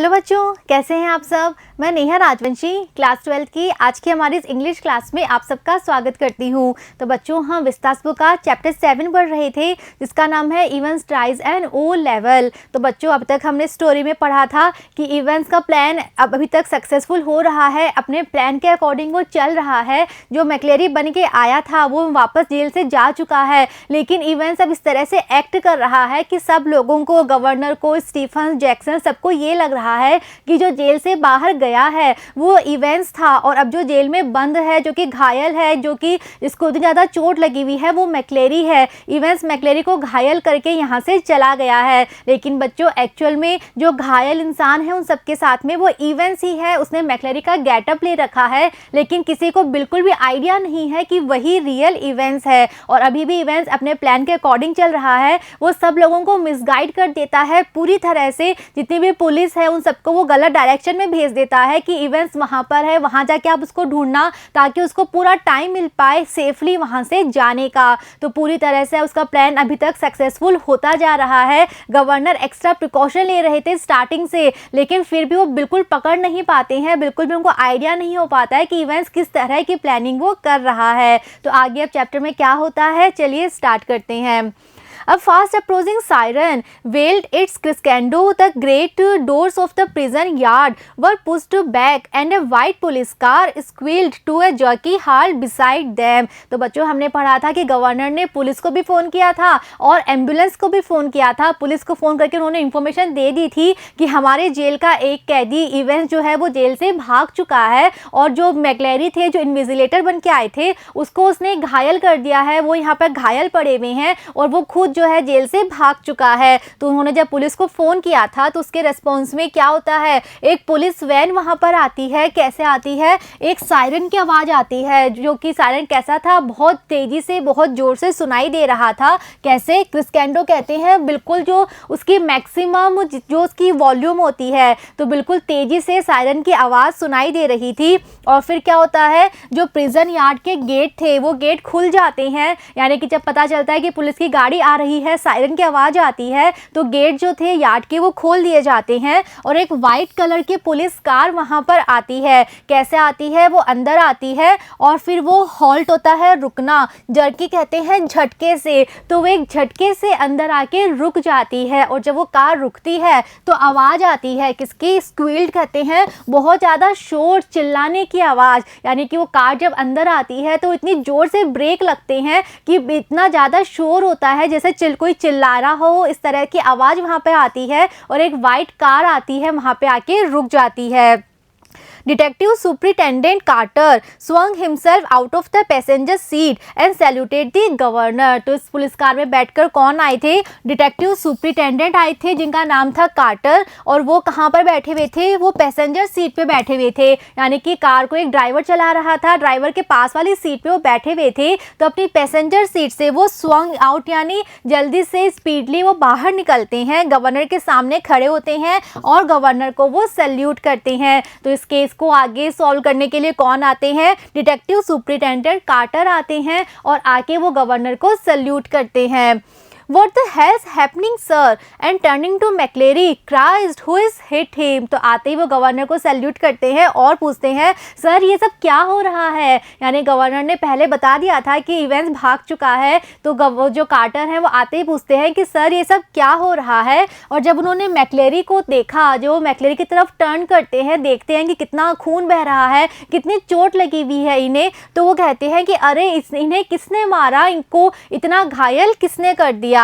Hello बच्चों, कैसे हैं आप सब। मैं नेहा राजवंशी क्लास 12 की आज की हमारी इस इंग्लिश क्लास में आप सबका स्वागत करती हूं। तो बच्चों, हम विस्तास बुक का चैप्टर 7 पढ़ रहे थे जिसका नाम है इवेंट्स ट्राइज एंड ओ लेवल। तो बच्चों, अब तक हमने स्टोरी में पढ़ा था कि इवेंट्स का प्लान अभी तक सक्सेसफुल हो रहा है, अपने प्लान के अकॉर्डिंग वो चल रहा है। जो मैक्लेरी बन के आया था वो वापस जेल से जा चुका है, लेकिन इवेंट्स अब इस तरह से एक्ट कर रहा है कि सब लोगों को, गवर्नर को, स्टीफन जैक्सन, सबको ये लग रहा है कि जो जेल से बाहर गया है वो इवेंट्स था, और अब जो जेल में बंद है, जो कि घायल है, जो कि इसको इतनी ज़्यादा चोट लगी हुई है, वो मैक्लेरी है। इवेंट्स मैक्लेरी को घायल करके यहाँ से चला गया है, लेकिन बच्चों एक्चुअल में जो घायल इंसान है उन सबके साथ में वो इवेंट्स ही है। उसने मैक्लेरी का गेटअप ले रखा है, लेकिन किसी को बिल्कुल भी आइडिया नहीं है कि वही रियल इवेंट्स है, और अभी भी इवेंट्स अपने प्लान के अकॉर्डिंग चल रहा है। वो सब लोगों को मिसगाइड कर देता है पूरी तरह से। जितनी भी पुलिस है उन सबको वो गलत डायरेक्शन में भेज देता है कि इवेंट्स वहाँ पर है, वहाँ जाके आप उसको ढूंढना, ताकि उसको पूरा टाइम मिल पाए सेफली वहाँ से जाने का। तो पूरी तरह से उसका प्लान अभी तक सक्सेसफुल होता जा रहा है। गवर्नर एक्स्ट्रा प्रिकॉशन ले रहे थे स्टार्टिंग से, लेकिन फिर भी वो बिल्कुल पकड़ नहीं पाते हैं, बिल्कुल भी उनको आइडिया नहीं हो पाता है कि इवेंट्स किस तरह की प्लानिंग वो कर रहा है। तो आगे अब चैप्टर में क्या होता है, चलिए स्टार्ट करते हैं। A fast approaching siren wailed its crescendo. The great doors of the prison yard were pushed back and a white police car squealed to a jerky halt beside them. तो बच्चों, हमने पढ़ा था कि गवर्नर ने police को भी phone किया था और एम्बुलेंस को भी फ़ोन किया था। पुलिस को फ़ोन करके उन्होंने इन्फॉर्मेशन दे दी थी कि हमारे जेल का एक कैदी इवेंट्स जो है वो जेल से भाग चुका है, और जो मैक्लेरी थे, जो इन्विजिलेटर बन के आए थे, उसको उसने घायल कर दिया है। वो यहाँ पर घायल पड़े हुए हैं और वो खुद जो है जेल से भाग चुका है। तो उन्होंने जब पुलिस को फ़ोन किया था तो उसके रिस्पॉन्स में क्या होता है, एक पुलिस वैन वहाँ पर आती है। कैसे आती है, एक सायरन की आवाज़ आती है, जो कि सायरन कैसा था, बहुत तेज़ी से, बहुत ज़ोर से सुनाई दे रहा था। कैसे, क्रिस्केंडो कहते हैं, बिल्कुल जो उसकी मैक्सिमम जो उसकी वॉल्यूम होती है, तो बिल्कुल तेज़ी से सायरन की आवाज़ सुनाई दे रही थी। और फिर क्या होता है, जो प्रिजन यार्ड के गेट थे वो गेट खुल जाते हैं, यानी कि जब पता चलता है कि पुलिस की गाड़ी आ रही है, सायरन की आवाज़ आती है, तो गेट जो थे यार्ड के वो खोल दिए जाते हैं, और एक वाइट कलर की पुलिस कार वहाँ पर आती है। कैसे आती है, वो अंदर आती है और फिर वो हॉल्ट होता है, रुकना, जर्की कहते हैं झटके से। तो वो एक झटके से अंदर आके रुक जाती है, और जब वो कार रुकती है तो आवाज़ आती है किसकी, स्क्वील्ड कहते हैं, बहुत ज़्यादा शोर, चिल्लाने की आवाज़। यानी कि वो कार जब अंदर आती है तो इतनी ज़ोर से ब्रेक लगते हैं कि इतना ज़्यादा शोर होता है, जैसे कोई चिल्ला रहा हो, इस तरह की आवाज़ वहाँ पे आती है, और एक वाइट कार आती है, वहाँ पे आके रुक जाती है। Detective Superintendent Carter swung himself out of the passenger seat and saluted the governor. तो इस पुलिस कार में बैठकर कौन आए थे, डिटेक्टिव सुपरिटेंडेंट आए थे, जिनका नाम था कार्टर, और वो कहाँ पर बैठे हुए थे, वो पैसेंजर सीट पे बैठे हुए थे। यानी कि कार को एक ड्राइवर चला रहा था, ड्राइवर के पास वाली सीट पे वो बैठे हुए थे। तो अपनी पैसेंजर सीट से वो स्वंग आउट, यानी जल्दी से स्पीडली वो बाहर निकलते हैं, गवर्नर के सामने खड़े होते हैं और गवर्नर को वो सैल्यूट करते हैं। तो इस केस को आगे सॉल्व करने के लिए कौन आते हैं, डिटेक्टिव सुपरिटेंडेंट कार्टर आते हैं, और आके वो गवर्नर को सैल्यूट करते हैं। What the hell's happening, sir? And turning to McLeary, Christ, who is hit him? तो आते ही वो गवर्नर को सैल्यूट करते हैं और पूछते हैं, सर ये सब क्या हो रहा है। यानी गवर्नर ने पहले बता दिया था कि इवेंट्स भाग चुका है, तो जो कार्टर हैं वो आते ही पूछते हैं कि सर ये सब क्या हो रहा है। और जब उन्होंने मैक्लेरी को देखा, जो मैक्लेरी की तरफ टर्न करते हैं, देखते हैं कि कितना खून बह रहा है, कितनी चोट लगी हुई है इन्हें, तो वो कहते हैं कि अरे इन्हें किसने मारा, इनको इतना घायल किसने कर दिया।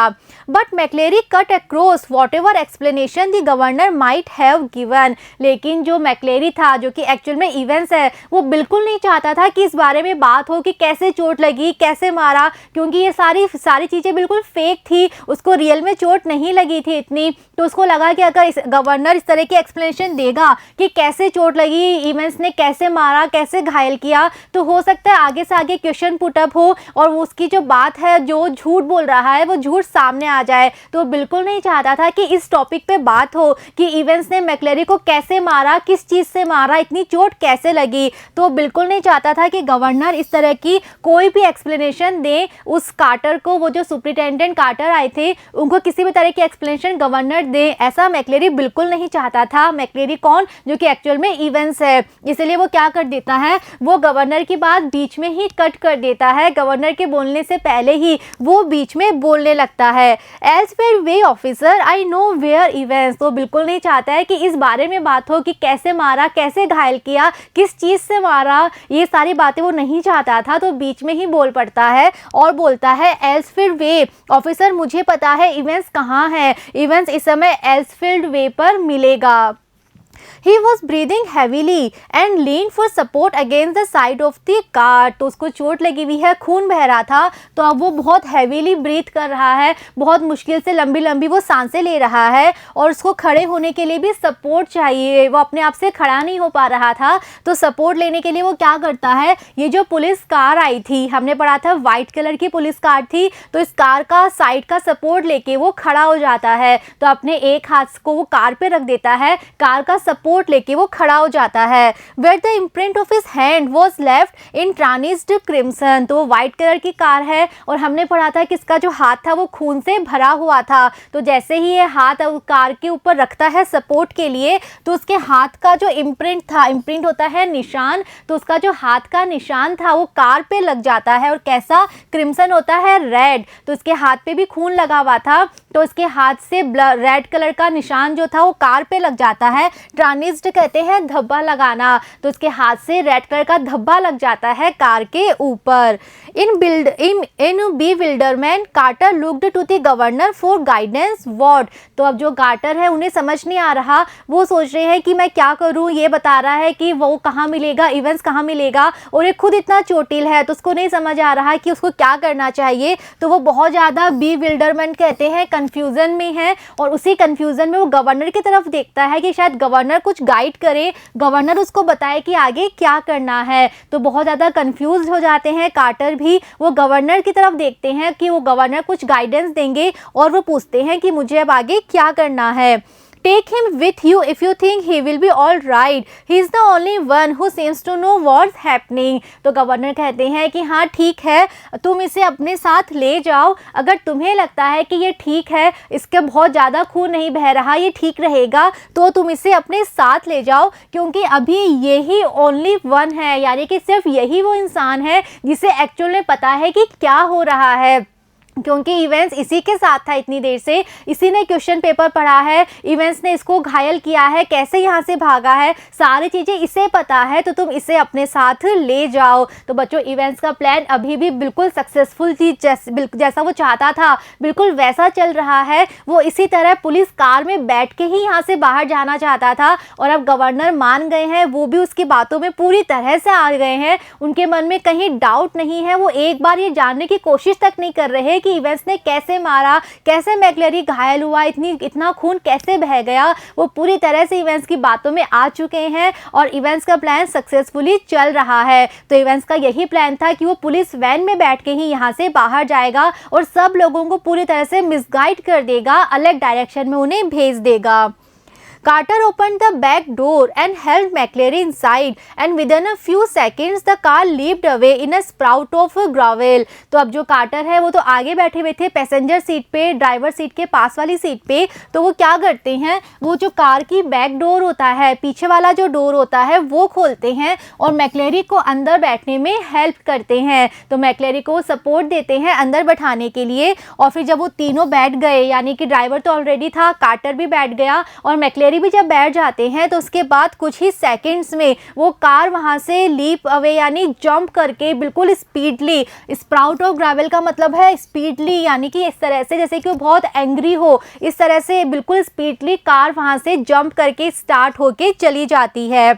But McCleary cut across whatever explanation the governor might have given. लेकिन जो मैक्लेरी था, जो कि एक्चुअल में इवेंट्स है, वो बिल्कुल नहीं चाहता था कि इस बारे में बात हो कि कैसे चोट लगी, कैसे मारा, क्योंकि ये सारी चीज़ें बिल्कुल फेक थी। उसको रियल में चोट नहीं लगी थी इतनी। तो उसको लगा कि अगर गवर्नर इस तरह की एक्सप्लेनेशन देगा कि कैसे चोट लगी, इवेंट्स ने कैसे मारा, कैसे घायल किया, तो हो सकता है आगे से आगे क्वेश्चन पुटअप हो और उसकी जो बात है, जो झूठ बोल रहा है, वो झूठ सामने आ जाए। तो बिल्कुल नहीं चाहता था कि इस टॉपिक पे बात हो कि इवेंस ने मैक्लेरी को कैसे मारा, किस चीज़ से मारा, इतनी चोट कैसे लगी। तो बिल्कुल नहीं चाहता था कि गवर्नर इस तरह की कोई भी एक्सप्लेनेशन दे उस कार्टर को। वो जो सुपरिटेंडेंट कार्टर आए थे उनको किसी भी तरह की एक्सप्लेनेशन गवर्नर दे, ऐसा मैक्लेरी बिल्कुल नहीं चाहता था। मैक्लेरी कौन, जो कि एक्चुअल में इवेंस है। इसलिए वो क्या कर देता है, वो गवर्नर की बात बीच में ही कट कर देता है। गवर्नर के बोलने से पहले ही वो बीच में बोलने लगता है। Elsewhere way officer, I know where evens. तो बिल्कुल नहीं चाहता है कि इस बारे में बात हो कि कैसे मारा, कैसे घायल किया, किस चीज़ से मारा, ये सारी बातें वो नहीं चाहता था। तो बीच में ही बोल पड़ता है और बोलता है एल्सफील्ड वे ऑफिसर, मुझे पता है इवेंस कहाँ है। इवेंस इस समय एल्सफील्ड वे पर मिलेगा। He was breathing heavily and leaned for support against the side of the car। तो उसको चोट लगी हुई है, खून बह रहा था, तो अब वो बहुत हैवीली ब्रीथ कर रहा है, बहुत मुश्किल से लंबी लंबी वो सांसें ले रहा है और उसको खड़े होने के लिए भी सपोर्ट चाहिए। वो अपने आप से खड़ा नहीं हो पा रहा था, तो सपोर्ट लेने के लिए वो क्या करता है, ये जो पुलिस कार आई थी, हमने पढ़ा था वाइट कलर की पुलिस कार थी, तो इस कार का साइड का सपोर्ट लेके वो खड़ा हो जाता है। तो अपने एक हाथ को वो कार पे रख देता है, कार का सपोर्ट लेके वो खड़ा हो जाता है। Where the imprint of his hand was left in tarnished crimson। तो व्हाइट कलर की कार है और हमने पढ़ा था कि इसका जो हाथ था वो खून से भरा हुआ था। तो जैसे ही ये हाथ कार के ऊपर रखता है सपोर्ट के लिए, तो उसके हाथ का जो इम्प्रिंट था, इम्प्रिंट होता है निशान, तो उसका जो हाथ का निशान था वो कार पे लग जाता है। और कैसा, क्रिम्सन होता है रेड, तो उसके हाथ पे भी खून लगा हुआ था, तो इसके हाथ से रेड कलर का निशान जो था वो कार पे लग जाता है। ट्रानिस्ड कहते हैं धब्बा लगाना, तो इसके हाथ से रेड कलर का धब्बा लग जाता है कार के ऊपर। In bewilderment Carter looked to the governor for guidance what. तो अब जो कार्टर है उन्हें समझ नहीं आ रहा, वो सोच रहे हैं कि मैं क्या करूं, ये बता रहा है कि वो कहाँ मिलेगा, इवेंट्स कहाँ मिलेगा, और ये खुद इतना चोटिल है तो उसको नहीं समझ आ रहा है कि उसको क्या करना चाहिए। तो वो बहुत ज़्यादा bewilderment कहते हैं, कन्फ्यूज़न में है, और उसी कन्फ्यूज़न में वो गवर्नर की तरफ देखता है कि शायद गवर्नर कुछ गाइड करे, गवर्नर उसको बताए कि आगे क्या करना है। तो बहुत ज़्यादा कंफ्यूज हो जाते हैं कार्टर भी, वो गवर्नर की तरफ देखते हैं कि वो गवर्नर कुछ गाइडेंस देंगे, और वो पूछते हैं कि मुझे अब आगे क्या करना है। Take him with you if you think he will be all right. He is the only one who seems to know what's happening। तो गवर्नर कहते हैं कि हाँ ठीक है, तुम इसे अपने साथ ले जाओ, अगर तुम्हें लगता है कि ये ठीक है, इसके बहुत ज़्यादा खून नहीं बह रहा, ये ठीक रहेगा, तो तुम इसे अपने साथ ले जाओ, क्योंकि अभी यही ओनली वन है, यानी कि सिर्फ यही वो इंसान है जिसे एक्चुअल में पता है कि क्या हो रहा है, क्योंकि इवेंट्स इसी के साथ था इतनी देर से, इसी ने क्वेश्चन पेपर पढ़ा है, इवेंट्स ने इसको घायल किया है, कैसे यहाँ से भागा है, सारी चीज़ें इसे पता है, तो तुम इसे अपने साथ ले जाओ। तो बच्चों, इवेंट्स का प्लान अभी भी बिल्कुल सक्सेसफुल थी, जैसा वो चाहता था बिल्कुल वैसा चल रहा है। वो इसी तरह पुलिस कार में बैठ के ही यहाँ से बाहर जाना चाहता था, और अब गवर्नर मान गए हैं, वो भी उसकी बातों में पूरी तरह से आ गए हैं, उनके मन में कहीं डाउट नहीं है। वो एक बार ये जानने की कोशिश तक नहीं कर रहे कि इवेंट्स ने कैसे मारा, कैसे मैक्लेरी घायल हुआ, इतना खून कैसे बह गया। वो पूरी तरह से इवेंट्स की बातों में आ चुके हैं, और इवेंट्स का प्लान सक्सेसफुली चल रहा है। तो इवेंट्स का यही प्लान था कि वो पुलिस वैन में बैठ के ही यहाँ से बाहर जाएगा और सब लोगों को पूरी तरह से मिसगाइड कर देगा, अलग डायरेक्शन में उन्हें भेज देगा। Carter opened the back door and held McLaren inside, and within a few seconds the car leaped away in a sprout of gravel। तो अब जो कार्टर है वो तो आगे बैठे हुए थे पैसेंजर सीट पे, ड्राइवर सीट के पास वाली सीट पे। तो वो क्या करते हैं, वो जो कार की बैक डोर होता है, पीछे वाला जो डोर होता है, वो खोलते हैं और मैक्लेरी को अंदर बैठने में हेल्प करते हैं। तो मैक्लेरी को सपोर्ट देते हैं अंदर बैठाने के लिए, और फिर जब वो तीनों बैठ गए, यानी कि ड्राइवर तो ऑलरेडी था, कार्टर भी बैठ गया और मैक्लेरी भी जब बैठ जाते हैं, तो उसके बाद कुछ ही सेकंड्स में वो कार वहां से लीप अवे यानी जंप करके बिल्कुल स्पीडली, स्प्राउट ऑफ ग्रेवल का मतलब है स्पीडली, यानी कि इस तरह से जैसे कि वो बहुत एंग्री हो, इस तरह से बिल्कुल स्पीडली कार वहां से जंप करके स्टार्ट होके चली जाती है।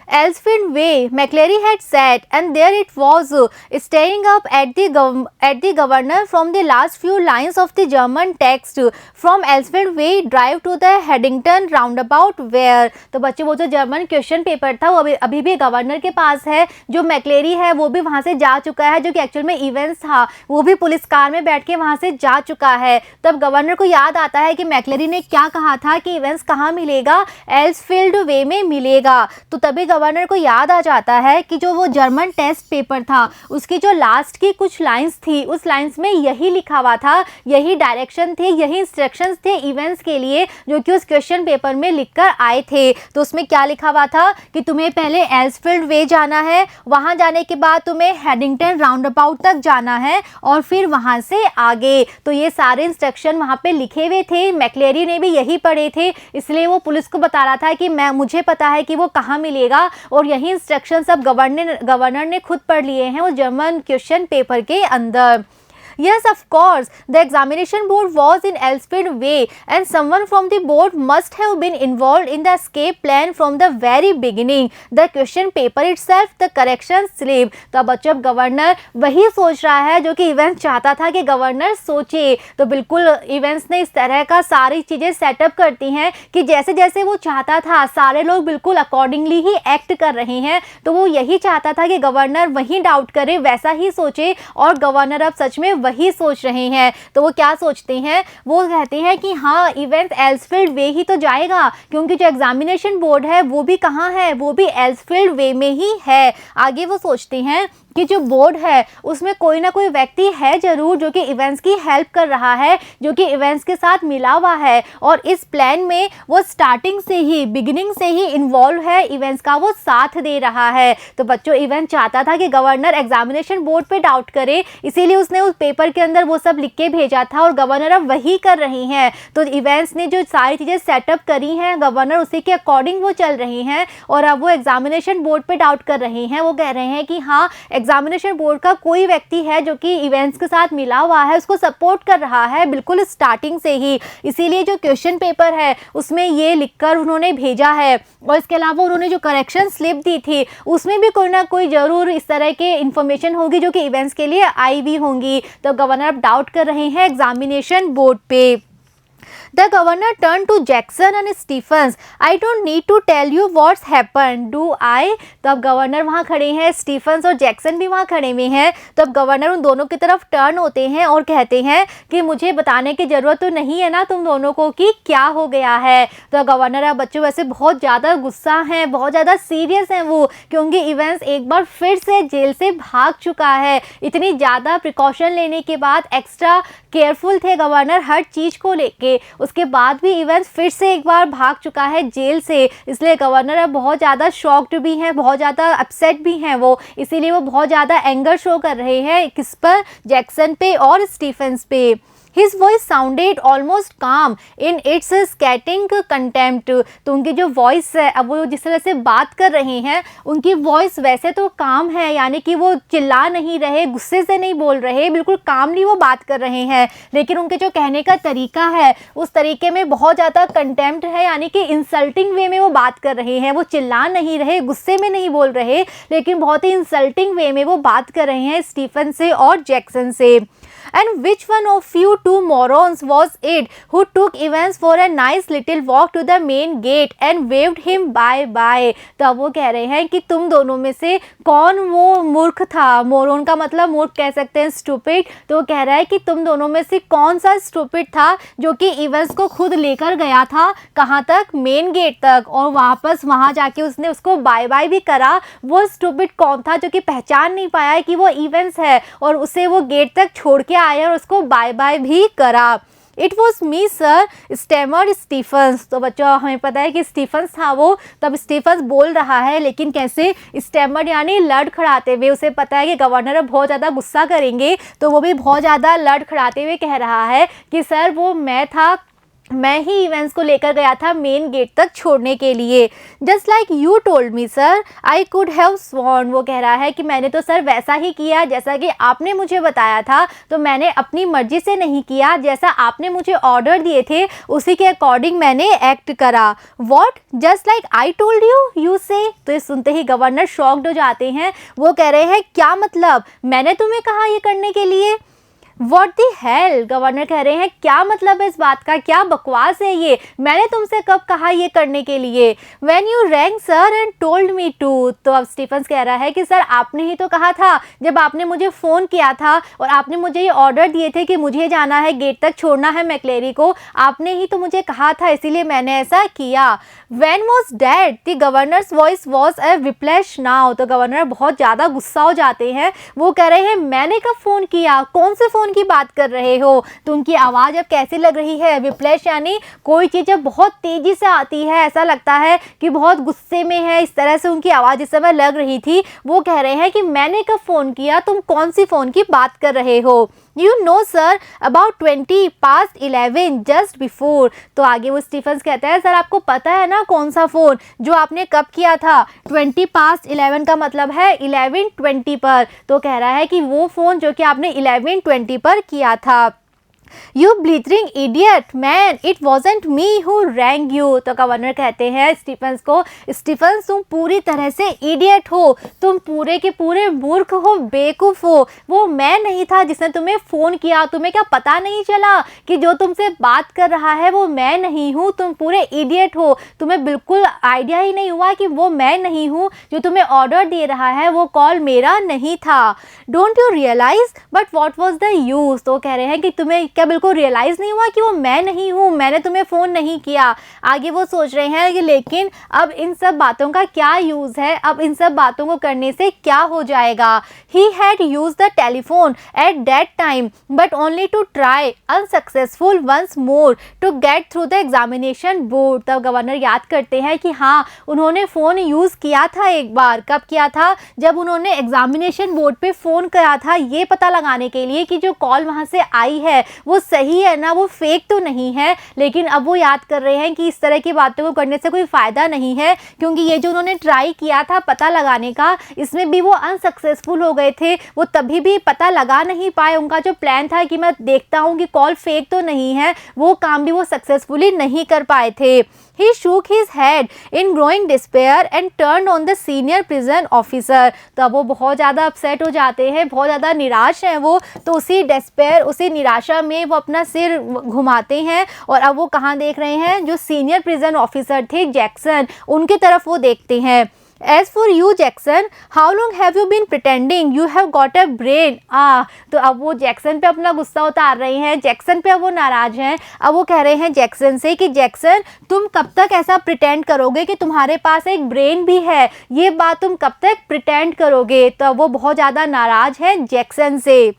Elsfield Way, McCleary had sat, and there it was, staring up at the governor from the last few lines of the German text. From Elsfield Way, drive to the Haddington roundabout where. तो बच्चे वो जो German question paper था वो अभी भी governor के पास है। जो मैक्लेरी है वो भी वहाँ से जा चुका है, जो कि एक्चुअल में इवेंट्स था वो भी पुलिस कार में बैठ के वहाँ से जा चुका है। तब गवर्नर को याद आता है कि मैक्लेरी ने क्या कहा था कि इवेंट्स कहाँ मिलेगा, एल्सफील्ड वे में मिलेगा। तो तभी गवर्नर को याद आ जाता है कि जो वो जर्मन टेस्ट पेपर था उसकी जो लास्ट की कुछ लाइंस थी उस लाइंस में यही लिखा हुआ था, यही डायरेक्शन थे, यही इंस्ट्रक्शंस थे इवेंट्स के लिए जो कि उस क्वेश्चन पेपर में लिखकर आए थे। तो उसमें क्या लिखा हुआ था कि तुम्हें पहले एल्सफील्ड वे जाना है, वहां जाने के बाद तुम्हें हैडिंगटन राउंड अबाउट तक जाना है और फिर वहां से आगे। तो ये सारे इंस्ट्रक्शन वहां पे लिखे हुए थे, मैक्लेरी ने भी यही पढ़े थे, इसलिए वो पुलिस को बता रहा था कि मुझे पता है कि वो कहाँ मिलेगा और यही इंस्ट्रक्शन सब गवर्नर ने खुद पढ़ लिए हैं उस जर्मन क्वेश्चन पेपर के अंदर। Yes, of course, the examination board was in Elsfield Way and someone from the board must have been involved in the escape plan from the very beginning. The question paper itself, the correction slip. तो अब बच्चों governor वही सोच रहा है जो कि events चाहता था कि गवर्नर सोचे। तो बिल्कुल इवेंट्स ने इस तरह का सारी चीज़ें सेटअप करती हैं कि जैसे जैसे वो चाहता था सारे लोग बिल्कुल अकॉर्डिंगली ही एक्ट कर रहे हैं। तो वो यही चाहता था कि गवर्नर वही डाउट करे, वैसा ही सोचे, और गवर्नर अब सच में वही सोच रहे हैं। तो वो क्या सोचते हैं, वो कहते हैं कि हाँ इवेंट एल्सफील्ड वे ही तो जाएगा, क्योंकि जो एग्जामिनेशन बोर्ड है वो भी कहाँ है, वो भी एल्सफील्ड वे में ही है। आगे वो सोचते हैं कि जो बोर्ड है उसमें कोई ना कोई व्यक्ति है ज़रूर जो कि इवेंट्स की हेल्प कर रहा है, जो कि इवेंट्स के साथ मिला हुआ है, और इस प्लान में वो स्टार्टिंग से ही, बिगिनिंग से ही इन्वॉल्व है, इवेंट्स का वो साथ दे रहा है। तो बच्चों इवेंट चाहता था कि गवर्नर एग्जामिनेशन बोर्ड पे डाउट करे, इसीलिए उसने उस पेपर के अंदर वो सब लिख के भेजा था और गवर्नर अब वही कर रही हैं। तो इवेंट्स ने जो सारी चीज़ें सेटअप करी हैं गवर्नर उसी के अकॉर्डिंग वो चल रही हैं, और अब वो एग्जामिनेशन बोर्ड पे डाउट कर रही हैं। वो कह रहे हैं कि हाँ एग्जामिनेशन बोर्ड का कोई व्यक्ति है जो कि इवेंट्स के साथ मिला हुआ है, उसको सपोर्ट कर रहा है बिल्कुल स्टार्टिंग से ही, इसीलिए जो क्वेश्चन पेपर है उसमें ये लिखकर उन्होंने भेजा है। और इसके अलावा उन्होंने जो करेक्शन स्लिप दी थी उसमें भी कोई ना कोई ज़रूर इस तरह के इन्फॉर्मेशन होगी जो कि इवेंट्स के लिए आई भी होंगी। तो गवर्नर अब डाउट कर रहे हैं एग्जामिनेशन बोर्ड पे। The governor turned to Jackson and Stephens. I don't need to tell you what's happened, do I? तो अब गवर्नर वहाँ खड़े हैं, स्टीफन्स और जैक्सन भी वहाँ खड़े हुए हैं। तो अब गवर्नर उन दोनों की तरफ टर्न होते हैं और कहते हैं कि मुझे बताने की ज़रूरत तो नहीं है ना तुम दोनों को कि क्या हो गया है। तो गवर्नर अब बच्चों वैसे बहुत ज़्यादा गुस्सा हैं, बहुत ज़्यादा सीरियस हैं वो, क्योंकि इवेंट्स एक बार फिर से जेल से भाग चुका है। इतनी ज़्यादा प्रिकॉशन लेने के बाद एक्स्ट्रा केयरफुल थे गवर्नर हर चीज़ को लेके, उसके बाद भी इवेंट्स फिर से एक बार भाग चुका है जेल से, इसलिए गवर्नर अब बहुत ज़्यादा शॉक्ड भी हैं, बहुत ज़्यादा अपसेट भी हैं वो, इसीलिए वो बहुत ज़्यादा एंगर शो कर रहे हैं किस पर, जैक्सन पे और स्टीफन्स पे। His voice sounded almost calm in its scathing contempt. तो उनकी जो वॉइस है, अब वो जिस तरह से बात कर रहे हैं उनकी वॉइस वैसे तो काम है, यानी कि वो चिल्ला नहीं रहे, गुस्से से नहीं बोल रहे, बिल्कुल कामली वो बात कर रहे हैं, लेकिन उनके जो कहने का तरीका है उस तरीके में बहुत ज़्यादा कंटेम्प्ट है, यानी कि इंसल्टिंग वे में वो बात कर रहे हैं। वो चिल्ला नहीं रहे, गुस्से में नहीं बोल रहे, लेकिन बहुत ही इंसल्टिंग वे में वो बात कर रहे हैं स्टीफन से और जैक्सन से। And which one of you two morons was it who took Evans for a nice little walk to the main gate and waved him bye-bye? तो अब वो कह रहे हैं कि तुम दोनों में से कौन वो मूर्ख था, मोरन का मतलब मूर्ख कह सकते हैं स्टूपिड। तो वो कह रहा है कि तुम दोनों में से कौन सा स्टूपिड था जो कि इवेंस को खुद लेकर गया था, कहाँ तक, मेन गेट तक, और वापस वहाँ जाके उसने उसको बाय बाय भी करा। वो स्टूपिड कौन था जो कि पहचान नहीं पाया कि वो इवेंस है और उसे वो गेट तक छोड़ के आया और उसको बाय बाय भी करा। It was me sir, stammered Stephen's. तो बच्चों हमें पता है कि स्टीफन्स था वो, तब स्टीफन्स बोल रहा है, लेकिन कैसे, स्टेमर्ड यानी लड़खड़ाते हुए। उसे पता है कि गवर्नर अब बहुत ज़्यादा गुस्सा करेंगे, तो वो भी बहुत ज़्यादा लड़खड़ाते हुए कह रहा है कि सर वो मैं था मैं ही इवेंट्स को लेकर गया था मेन गेट तक छोड़ने के लिए। Just like you told me sir, I could have sworn. वो कह रहा है कि मैंने तो सर वैसा ही किया जैसा कि आपने मुझे बताया था, तो मैंने अपनी मर्जी से नहीं किया, जैसा आपने मुझे ऑर्डर दिए थे उसी के अकॉर्डिंग मैंने एक्ट करा। What, just like I told you, you से। तो ये सुनते ही गवर्नर शॉक्ड हो जाते हैं। वो कह रहे हैं क्या मतलब, मैंने तुम्हें कहा ये करने के लिए? What the hell, गवर्नर कह रहे हैं क्या मतलब है इस बात का, क्या बकवास है ये, मैंने तुमसे कब कहा ये करने के लिए? When you rang sir and told me to। तो अब स्टीफन्स कह रहा है कि सर आपने ही तो कहा था, जब आपने मुझे फ़ोन किया था और आपने मुझे ये ऑर्डर दिए थे कि मुझे जाना है, गेट तक छोड़ना है मैक्लेरी को, आपने ही तो मुझे कहा था, इसीलिए मैंने ऐसा किया। When was that? The governor's voice was a whiplash now। तो गवर्नर बहुत ज़्यादा गुस्सा हो जाते हैं। वो कह रहे हैं मैंने कब फ़ोन किया, कौन से फ़ोन की बात कर रहे हो? तो उनकी आवाज़ अब कैसी लग रही है? विप्लैश यानी कोई चीज़ जब बहुत तेज़ी से आती है, ऐसा लगता है कि बहुत गुस्से में है, इस तरह से उनकी आवाज़ इस समय लग रही थी। वो कह रहे हैं कि मैंने कब फ़ोन किया, तुम कौन सी फ़ोन की बात कर रहे हो? You know sir, about 20 past 11 just before। तो आगे वो स्टीफन्स कहता है सर आपको पता है ना कौन सा फ़ोन जो आपने कब किया था? 20 past 11 का मतलब है 11:20 पर। तो कह रहा है कि वो फ़ोन जो कि आपने 11:20 पर किया था। You blithering idiot man, it wasn't me who rang you। तो गवर्नर कहते हैं स्टीफन्स को, स्टीफन्स तुम पूरी तरह से इडियट हो, तुम पूरे के पूरे मूर्ख हो, बेवकूफ़ हो, वो मैं नहीं था जिसने तुम्हें फ़ोन किया। तुम्हें क्या पता नहीं चला कि जो तुमसे बात कर रहा है वो मैं नहीं हूँ? तुम पूरे इडियट हो, तुम्हें बिल्कुल आइडिया ही नहीं हुआ कि वो मैं नहीं हूँ, जो तुम्हें ऑर्डर दे रहा है वो कॉल मेरा नहीं था। Don't you realise but what was the use. तो कह रहे हैं कि तुम्हें क्या बिल्कुल रियलाइज़ नहीं हुआ कि वो मैं नहीं हूँ, मैंने तुम्हें फ़ोन नहीं किया। आगे वो सोच रहे हैं कि लेकिन अब इन सब बातों का क्या यूज़ है, अब इन सब बातों को करने से क्या हो जाएगा? He had used the telephone at that time but only to try unsuccessful once more to get through the examination board. तब गवर्नर याद करते हैं कि हाँ उन्होंने फ़ोन यूज़ किया था एक बार। कब किया था? जब उन्होंने एग्जामिनेशन बोर्ड पे फ़ोन करा था ये पता लगाने के लिए कि जो कॉल वहाँ से आई है वो सही है ना, वो फेक तो नहीं है। लेकिन अब वो याद कर रहे हैं कि इस तरह की बातों को करने से कोई फ़ायदा नहीं है, क्योंकि ये जो उन्होंने ट्राई किया था पता लगाने का, इसमें भी वो अनसक्सेसफुल हो गए थे। वो तभी भी पता लगा नहीं पाए, उनका जो प्लान था कि मैं देखता हूँ कि कॉल फेक तो नहीं है, वो काम भी वो सक्सेसफुली नहीं कर पाए थे। He shook his head in growing despair and turned on the senior prison officer। तो अब वो बहुत ज़्यादा अपसेट हो जाते हैं, बहुत ज़्यादा निराश हैं वो। तो उसी डेस्पेयर, उसी निराशा में वो अपना सिर घुमाते हैं और अब वो कहाँ देख रहे हैं? जो सीनियर प्रिजन ऑफिसर थे जैक्सन, उनकी तरफ वो देखते हैं। As for you Jackson, how long have you been pretending you have got a brain? तो अब वो जैक्सन पे अपना गुस्सा उतार रहे हैं, जैक्सन पे अब वो नाराज़ हैं। अब वो कह रहे हैं जैक्सन से कि जैक्सन तुम कब तक ऐसा प्रिटेंड करोगे कि तुम्हारे पास एक ब्रेन भी है? ये बात तुम कब तक प्रिटेंड करोगे? तो वो बहुत ज़्यादा नाराज़ हैं जैक्सन से।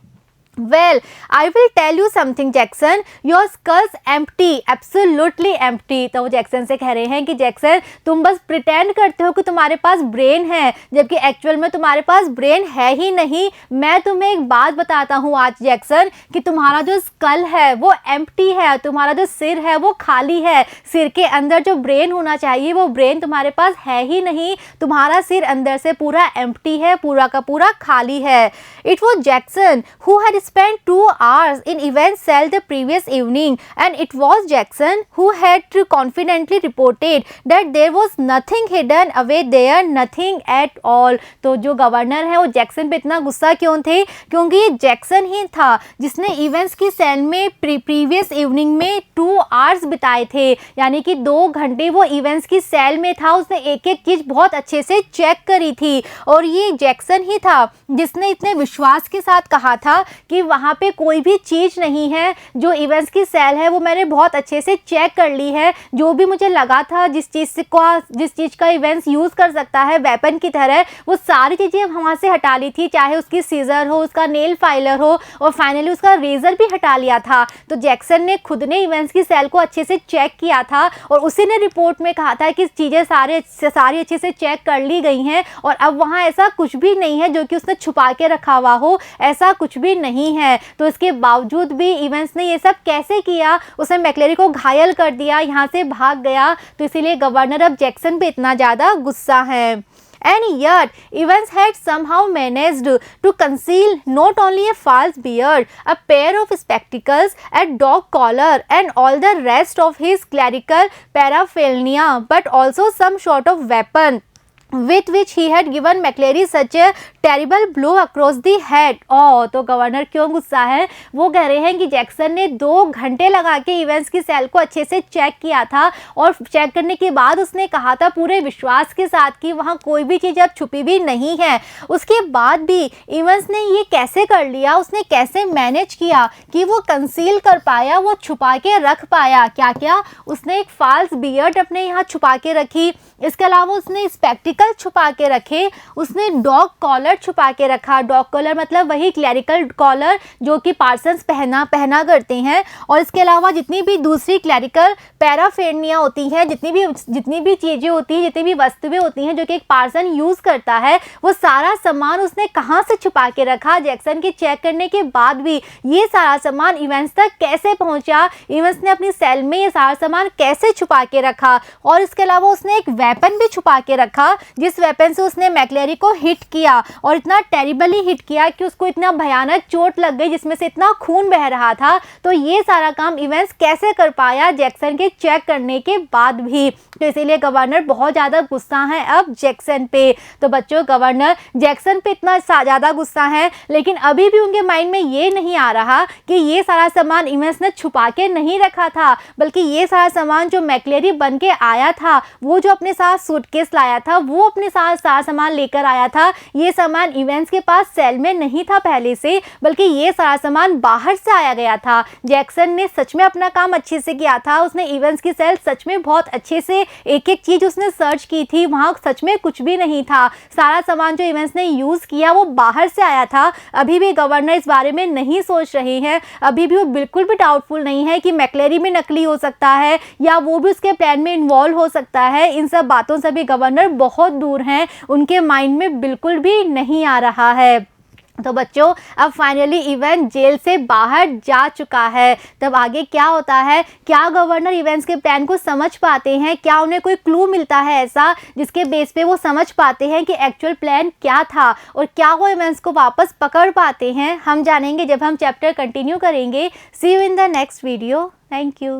Well, I will tell you something, Jackson. Your skull's empty, absolutely empty। तो वो जैक्सन से कह रहे हैं कि जैक्सन तुम बस प्रिटेंड करते हो कि तुम्हारे पास ब्रेन है, जबकि एक्चुअल में तुम्हारे पास ब्रेन है ही नहीं। मैं तुम्हें एक बात बताता हूँ आज जैक्सन कि तुम्हारा जो स्कल है वो एम्प्टी है, तुम्हारा जो सिर है वो खाली है। सिर के अंदर जो ब्रेन होना चाहिए वो ब्रेन तुम्हारे पास है ही नहीं। तुम्हारा सिर अंदर से पूरा एम्प्टी है, पूरा का पूरा खाली है। It was Jackson who had spent 2 hours in event cell the previous evening and it was Jackson who had confidently reported that there was nothing hidden away there, nothing at all। तो जो governor है वो Jackson पे इतना गुस्सा क्यों थे? क्योंकि ये जैक्सन ही था जिसने इवेंट्स की सेल में प्रीवियस इवनिंग में 2 आवर्स बिताए थे, यानी कि 2 घंटे वो इवेंट्स की सेल में था। उसने एक एक चीज़ बहुत अच्छे से चेक करी थी और ये जैक्सन ही था जिसने इतने विश्वास के साथ कहा था कि वहाँ पे कोई भी चीज़ नहीं है, जो इवेंट्स की सेल है वो मैंने बहुत अच्छे से चेक कर ली है। जो भी मुझे लगा था जिस चीज़ का इवेंट्स यूज़ कर सकता है वेपन की तरह, वो सारी चीज़ें वहाँ से हटा ली थी, चाहे उसकी सीजर हो, उसका नेल फाइलर हो और फाइनली उसका रेजर भी हटा लिया था। तो जैक्सन ने खुद ने इवेंट्स की सेल को अच्छे से चेक किया था और उसी ने रिपोर्ट में कहा था कि चीज़ें सारी अच्छे से चेक कर ली गई हैं और अब वहाँ ऐसा कुछ भी नहीं है जो कि उसने छुपा के रखा हुआ हो, ऐसा कुछ भी नहीं नहीं है। तो इसके बावजूद भी इवेंस ने ये सब कैसे किया, उसने मैक्लेरी को घायल कर दिया, यहाँ से भाग गया। तो इसीलिए गवर्नर अब जैक्सन पे इतना ज़्यादा गुस्सा है। And yet, Evans had somehow managed to conceal not only a false beard, a pair of spectacles, a dog collar, and all the rest of his clerical paraphernalia, but also some sort of weapon with which he had given McClary such a terrible blow across the head। तो governor क्यों गुस्सा है, वो कह रहे हैं कि Jackson ने 2 घंटे लगा के इवेंस की सेल को अच्छे से चेक किया था, और चेक करने के बाद उसने कहा था पूरे विश्वास के साथ कि वहाँ कोई भी चीज़ अब छुपी भी नहीं है। उसके बाद भी इवेंस ने ये कैसे कर लिया, उसने कैसे मैनेज किया कि वो कंसील कर पाया, वो छुपा के रख पाया। क्या क्या, उसने एक फाल्स बियर्ड अपने यहाँ छुपा के रखी, इसके अलावा उसने स्पेक्टिकल छुपा के रखे, उसने डॉग कॉलर छुपा के रखा। डॉग कॉलर मतलब वही क्लैरिकल कॉलर जो कि पार्सन्स पहना करते हैं। और इसके अलावा जितनी भी दूसरी क्लैरिकल पैराफेरनिया होती है, जितनी भी चीज़ें होती हैं, जितनी भी वस्तुएं होती हैं जो कि एक पार्सन यूज़ करता है, वो सारा सामान उसने कहाँ से छुपा के रखा। जैक्सन के चेक करने के बाद भी ये सारा सामान इवेंस तक कैसे पहुँचा, इवेंस ने अपनी सेल में ये सारा सामान कैसे छुपा के रखा। और इसके अलावा उसने एक वेपन भी छुपा के रखा, जिस वेपन से उसने मैक्लेरी को हिट किया, और इतना टेरिबली हिट किया कि उसको इतना भयानक चोट लग गई जिसमें से इतना खून बह रहा था। तो ये सारा काम इवेंस कैसे कर पाया जैक्सन के चेक करने के बाद भी। तो इसीलिए गवर्नर बहुत ज़्यादा गुस्सा है अब जैक्सन पे। तो बच्चों, गवर्नर जैक्सन पे इतना ज़्यादा गुस्सा है, लेकिन अभी भी उनके माइंड में ये नहीं आ रहा कि ये सारा सामान इवेंस ने छुपा के नहीं रखा था, बल्कि ये सारा सामान जो मैक्लेरी बन के आया था, वो जो अपने साथ सूटकेस लाया था, वो अपने साथ सारा सामान लेकर आया था। ये सामान इवेंस के पास सेल में नहीं था पहले से, बल्कि ये सारा सामान बाहर से आया गया था। जैक्सन ने सच में अपना काम अच्छे से किया था, उसने इवेंस की सेल सच में बहुत अच्छे से एक एक चीज़ उसने सर्च की थी, वहाँ सच में कुछ भी नहीं था। सारा सामान जो इवेंस ने यूज़ किया वो बाहर से आया था। अभी भी गवर्नर इस बारे में नहीं सोच रहे हैं, अभी भी वो बिल्कुल भी डाउटफुल नहीं है कि मैक्लेरी भी नकली हो सकता है या वो भी उसके प्लान में इन्वॉल्व हो सकता है। इन सब बातों से भी गवर्नर बहुत दूर हैं, उनके माइंड में बिल्कुल भी नहीं आ रहा है। तो बच्चों, अब फाइनली इवेंस जेल से बाहर जा चुका है। तब आगे क्या होता है, क्या गवर्नर इवेंस के प्लान को समझ पाते हैं, क्या उन्हें कोई क्लू मिलता है ऐसा जिसके बेस पे वो समझ पाते हैं कि एक्चुअल प्लान क्या था, और क्या वो इवेंस को वापस पकड़ पाते हैं, हम जानेंगे जब हम चैप्टर कंटिन्यू करेंगे। See you in the next video. Thank you.